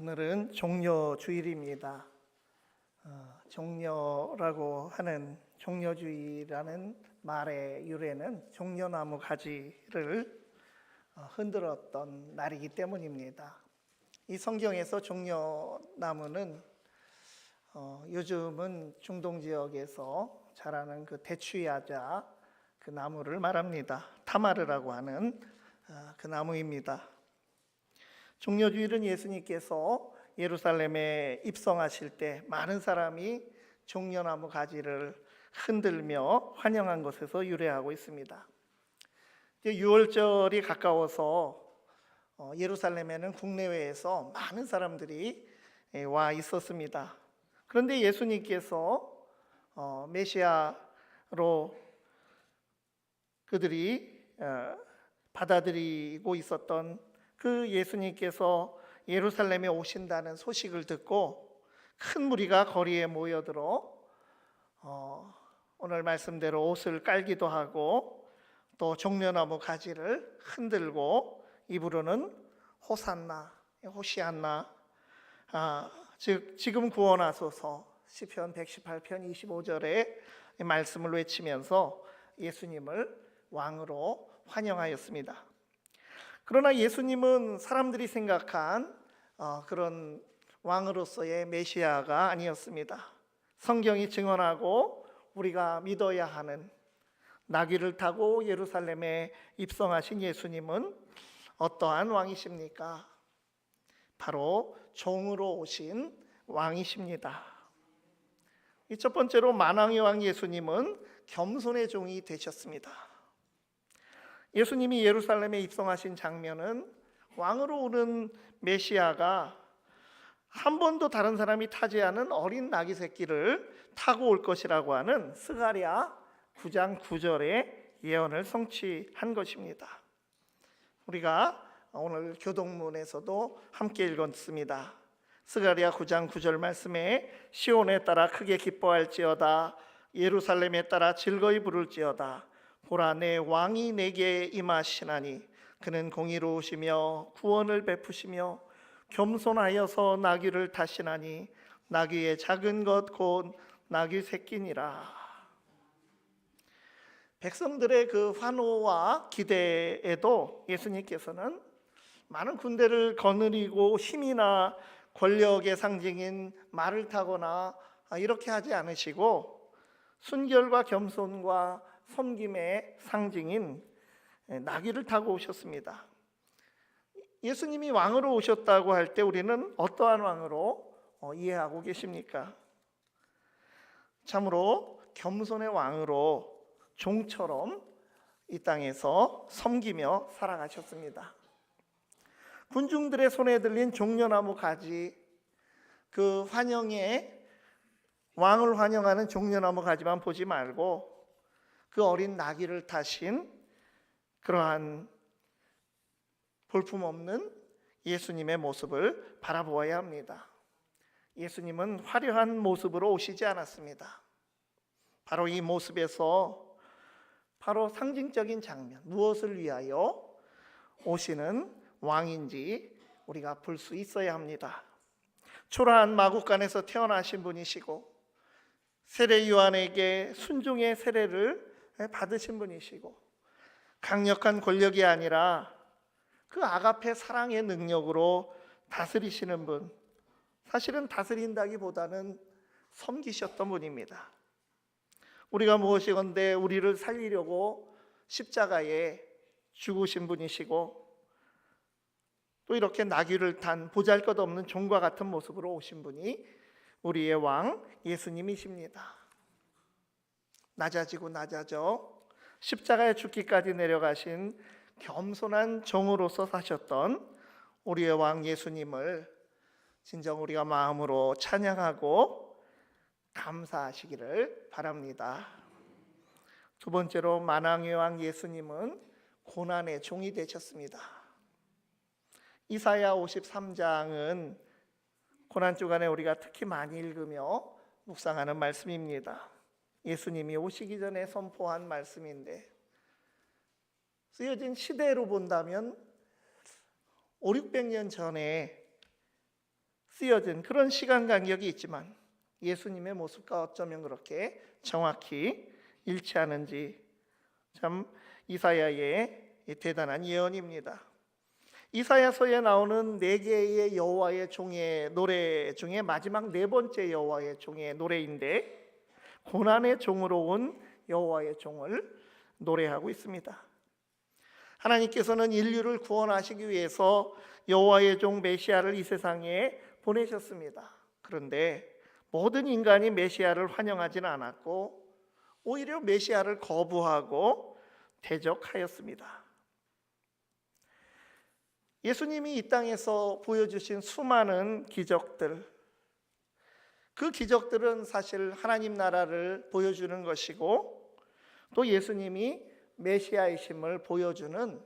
오늘은 종려주일입니다. 종려라고 하는 종려주일이라는 말의 유래는 종려나무 가지를 흔들었던 날이기 때문입니다. 이 성경에서 종려나무는 요즘은 중동 지역에서 자라는 그 대추야자 그 나무를 말합니다. 타마르라고 하는 그 나무입니다. 종려주일은 예수님께서 예루살렘에 입성하실 때 많은 사람이 종려나무 가지를 흔들며 환영한 것에서 유래하고 있습니다. 6월절이 가까워서 예루살렘에는 국내외에서 많은 사람들이 와 있었습니다. 그런데 예수님께서 메시아로 그들이 받아들이고 있었던 그 예수님께서 예루살렘에 오신다는 소식을 듣고 큰 무리가 거리에 모여들어 오늘 말씀대로 옷을 깔기도 하고 또 종려나무 가지를 흔들고 입으로는 호산나, 호시안나, 즉 지금 구원하소서 시편 118편 25절의 말씀을 외치면서 예수님을 왕으로 환영하였습니다. 그러나 예수님은 사람들이 생각한 그런 왕으로서의 메시아가 아니었습니다. 성경이 증언하고 우리가 믿어야 하는 나귀를 타고 예루살렘에 입성하신 예수님은 어떠한 왕이십니까? 바로 종으로 오신 왕이십니다. 이 첫 번째로 만왕의 왕 예수님은 겸손의 종이 되셨습니다. 예수님이 예루살렘에 입성하신 장면은 왕으로 오는 메시아가 한 번도 다른 사람이 타지 않은 어린 나귀 새끼를 타고 올 것이라고 하는 스가랴 9장 9절의 예언을 성취한 것입니다. 우리가 오늘 교동문에서도 함께 읽었습니다. 스가랴 9장 9절 말씀에 시온에 따라 크게 기뻐할지어다 예루살렘에 따라 즐거이 부를지어다 보라 내 왕이 내게 임하시나니 그는 공의로우시며 구원을 베푸시며 겸손하여서 나귀를 타시나니 나귀의 작은 것 곧 나귀 새끼니라. 백성들의 그 환호와 기대에도 예수님께서는 많은 군대를 거느리고 힘이나 권력의 상징인 말을 타거나 이렇게 하지 않으시고 순결과 겸손과 섬김의 상징인 나귀를 타고 오셨습니다. 예수님이 왕으로 오셨다고 할 때 우리는 어떠한 왕으로 이해하고 계십니까? 참으로 겸손의 왕으로 종처럼 이 땅에서 섬기며 살아가셨습니다. 군중들의 손에 들린 종려나무 가지, 그 환영에 왕을 환영하는 종려나무 가지만 보지 말고 그 어린 나귀를 타신 그러한 볼품없는 예수님의 모습을 바라보아야 합니다. 예수님은 화려한 모습으로 오시지 않았습니다. 바로 이 모습에서 바로 상징적인 장면, 무엇을 위하여 오시는 왕인지 우리가 볼 수 있어야 합니다. 초라한 마구간에서 태어나신 분이시고 세례 요한에게 순종의 세례를 받으신 분이시고 강력한 권력이 아니라 그 아가페 사랑의 능력으로 다스리시는 분, 사실은 다스린다기보다는 섬기셨던 분입니다. 우리가 무엇이건대 우리를 살리려고 십자가에 죽으신 분이시고 또 이렇게 나귀를 탄 보잘것없는 종과 같은 모습으로 오신 분이 우리의 왕 예수님이십니다. 낮아지고 낮아져 십자가에 죽기까지 내려가신 겸손한 종으로서 사셨던 우리의 왕 예수님을 진정 우리가 마음으로 찬양하고 감사하시기를 바랍니다. 두 번째로 만왕의 왕 예수님은 고난의 종이 되셨습니다. 이사야 53장은 고난주간에 우리가 특히 많이 읽으며 묵상하는 말씀입니다. 예수님이 오시기 전에 선포한 말씀인데 쓰여진 시대로 본다면 500~600년 전에 쓰여진 그런 시간 간격이 있지만 예수님의 모습과 어쩌면 그렇게 정확히 일치하는지 참 이사야의 대단한 예언입니다. 이사야서에 나오는 4개의 여호와의 종의 노래 중에 마지막 4번째 여호와의 종의 노래인데 고난의 종으로 온 여호와의 종을 노래하고 있습니다. 하나님께서는 인류를 구원하시기 위해서 여호와의 종 메시아를 이 세상에 보내셨습니다. 그런데 모든 인간이 메시아를 환영하지는 않았고 오히려 메시아를 거부하고 대적하였습니다. 예수님이 이 땅에서 보여주신 수많은 기적들, 그 기적들은 사실 하나님 나라를 보여주는 것이고 또 예수님이 메시아이심을 보여주는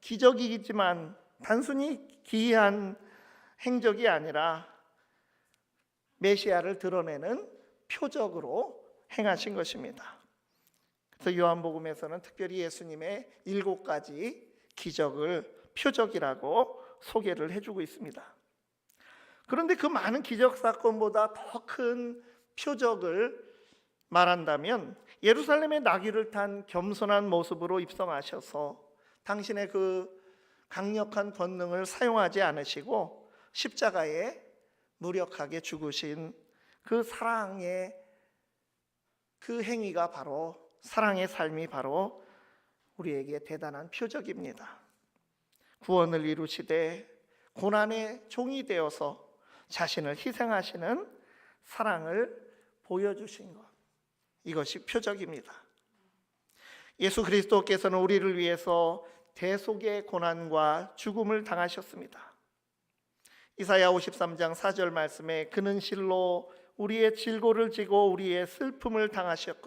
기적이지만 단순히 기이한 행적이 아니라 메시아를 드러내는 표적으로 행하신 것입니다. 그래서 요한복음에서는 특별히 예수님의 7가지 기적을 표적이라고 소개를 해주고 있습니다. 그런데 그 많은 기적 사건보다 더 큰 표적을 말한다면 예루살렘의 나귀를 탄 겸손한 모습으로 입성하셔서 당신의 그 강력한 권능을 사용하지 않으시고 십자가에 무력하게 죽으신 그 사랑의 그 행위가 바로 사랑의 삶이 바로 우리에게 대단한 표적입니다. 구원을 이루시되 고난의 종이 되어서 자신을 희생하시는 사랑을 보여주신 것, 이것이 표적입니다. 예수 그리스도께서는 우리를 위해서 대속의 고난과 죽음을 당하셨습니다. 이사야 53장 4절 말씀에 그는 실로 우리의 질고를 지고 우리의 슬픔을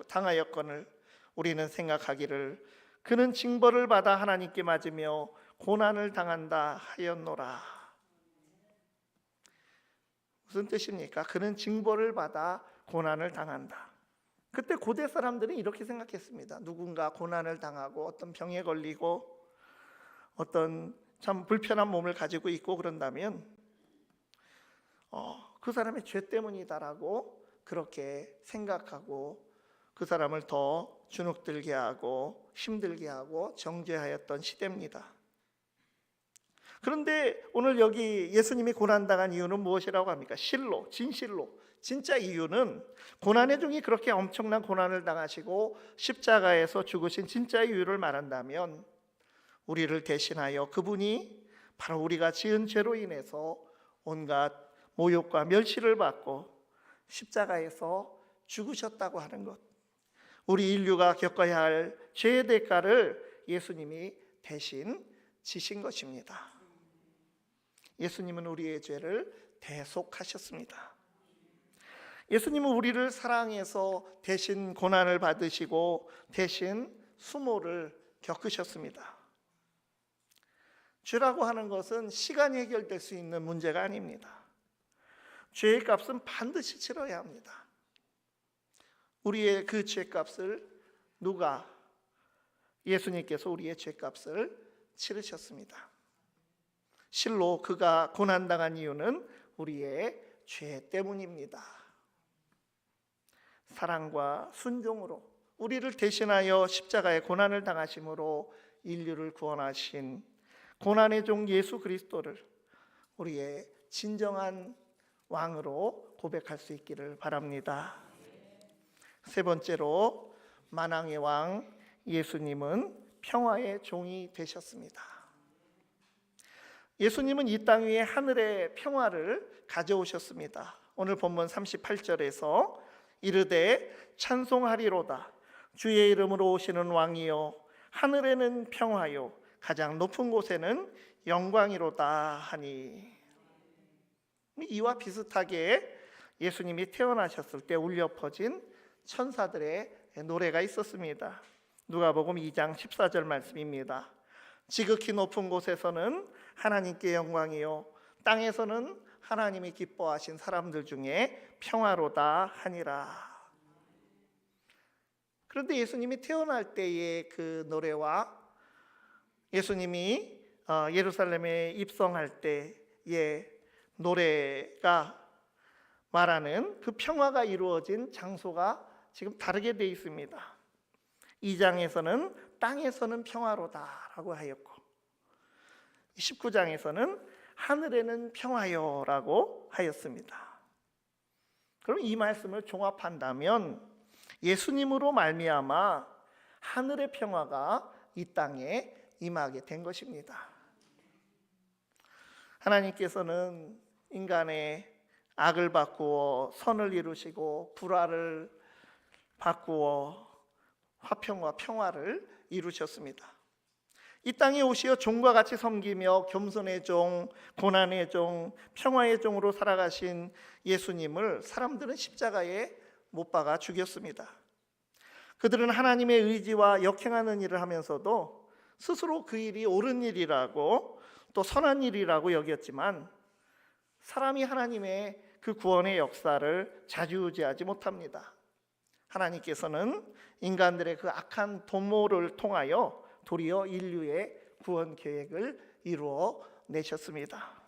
당하였거늘 우리는 생각하기를 그는 징벌을 받아 하나님께 맞으며 고난을 당한다 하였노라. 무슨 뜻입니까? 그는 징벌을 받아 고난을 당한다. 그때 고대 사람들은 이렇게 생각했습니다. 누군가 고난을 당하고 어떤 병에 걸리고 어떤 참 불편한 몸을 가지고 있고 그런다면 그 사람의 죄 때문이다라고 그렇게 생각하고 그 사람을 더 주눅들게 하고 힘들게 하고 정죄하였던 시대입니다. 그런데 오늘 여기 예수님이 고난당한 이유는 무엇이라고 합니까? 실로, 진실로. 진짜 이유는 고난의 종이 그렇게 엄청난 고난을 당하시고 십자가에서 죽으신 진짜 이유를 말한다면 우리를 대신하여 그분이 바로 우리가 지은 죄로 인해서 온갖 모욕과 멸시를 받고 십자가에서 죽으셨다고 하는 것, 우리 인류가 겪어야 할 죄의 대가를 예수님이 대신 지신 것입니다. 예수님은 우리의 죄를 대속하셨습니다. 예수님은 우리를 사랑해서 대신 고난을 받으시고 대신 수모를 겪으셨습니다. 죄라고 하는 것은 시간이 해결될 수 있는 문제가 아닙니다. 죄의 값은 반드시 치러야 합니다. 우리의 그 죄값을 누가? 예수님께서 우리의 죄값을 치르셨습니다. 실로 그가 고난당한 이유는 우리의 죄 때문입니다. 사랑과 순종으로 우리를 대신하여 십자가의 고난을 당하심으로 인류를 구원하신 고난의 종 예수 그리스도를 우리의 진정한 왕으로 고백할 수 있기를 바랍니다. 세 번째로 만왕의 왕 예수님은 평화의 종이 되셨습니다. 예수님은 이 땅 위에 하늘의 평화를 가져오셨습니다. 오늘 본문 38절에서 이르되 찬송하리로다 주의 이름으로 오시는 왕이요 하늘에는 평화요 가장 높은 곳에는 영광이로다 하니, 이와 비슷하게 예수님이 태어나셨을 때 울려 퍼진 천사들의 노래가 있었습니다. 누가복음 2장 14절 말씀입니다. 지극히 높은 곳에서는 하나님께 영광이요 땅에서는 하나님이 기뻐하신 사람들 중에 평화로다 하니라. 그런데 예수님이 태어날 때의 그 노래와 예수님이 예루살렘에 입성할 때의 노래가 말하는 그 평화가 이루어진 장소가 지금 다르게 되어 있습니다. 2장에서는 땅에서는 평화로다라고 하였고 19장에서는 하늘에는 평화요라고 하였습니다. 그럼 이 말씀을 종합한다면 예수님으로 말미암아 하늘의 평화가 이 땅에 임하게 된 것입니다. 하나님께서는 인간의 악을 바꾸어 선을 이루시고 불화를 바꾸어 화평과 평화를 이루셨습니다. 이 땅에 오시어 종과 같이 섬기며 겸손의 종, 고난의 종, 평화의 종으로 살아가신 예수님을 사람들은 십자가에 못 박아 죽였습니다. 그들은 하나님의 의지와 역행하는 일을 하면서도 스스로 그 일이 옳은 일이라고 또 선한 일이라고 여겼지만 사람이 하나님의 그 구원의 역사를 좌지우지하지 못합니다. 하나님께서는 인간들의 그 악한 도모를 통하여 도리어 인류의 구원 계획을 이루어 내셨습니다.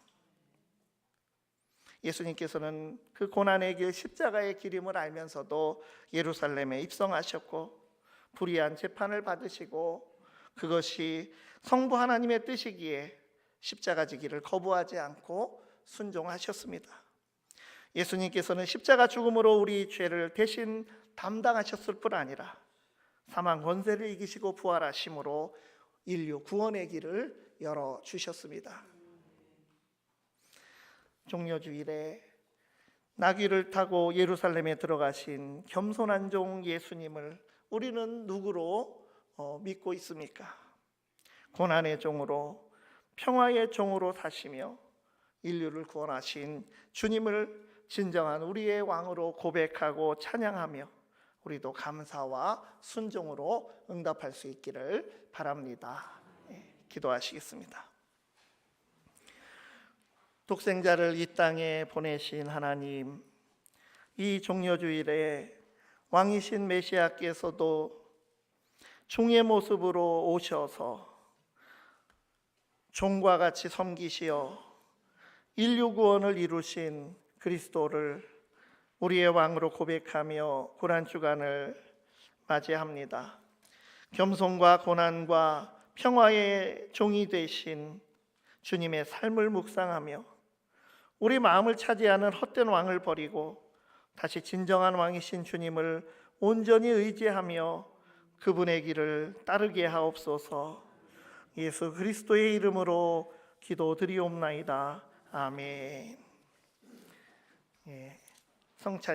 예수님께서는 그 고난의 길 십자가의 길임을 알면서도 예루살렘에 입성하셨고 불의한 재판을 받으시고 그것이 성부 하나님의 뜻이기에 십자가 지기를 거부하지 않고 순종하셨습니다. 예수님께서는 십자가 죽음으로 우리 죄를 대신 담당하셨을 뿐 아니라 사망 권세를 이기시고 부활하심으로 인류 구원의 길을 열어주셨습니다. 종려주일에 나귀를 타고 예루살렘에 들어가신 겸손한 종 예수님을 우리는 누구로 믿고 있습니까? 고난의 종으로 평화의 종으로 사시며 인류를 구원하신 주님을 진정한 우리의 왕으로 고백하고 찬양하며 우리도 감사와 순종으로 응답할 수 있기를 바랍니다. 기도하시겠습니다. 독생자를 이 땅에 보내신 하나님, 이 종려주일에 왕이신 메시아께서도 종의 모습으로 오셔서 종과 같이 섬기시어 인류 구원을 이루신 그리스도를 우리의 왕으로 고백하며 고난주간을 맞이합니다. 겸손과 고난과 평화의 종이 되신 주님의 삶을 묵상하며 우리 마음을 차지하는 헛된 왕을 버리고 다시 진정한 왕이신 주님을 온전히 의지하며 그분의 길을 따르게 하옵소서. 예수 그리스도의 이름으로 기도드리옵나이다. 아멘. 성찬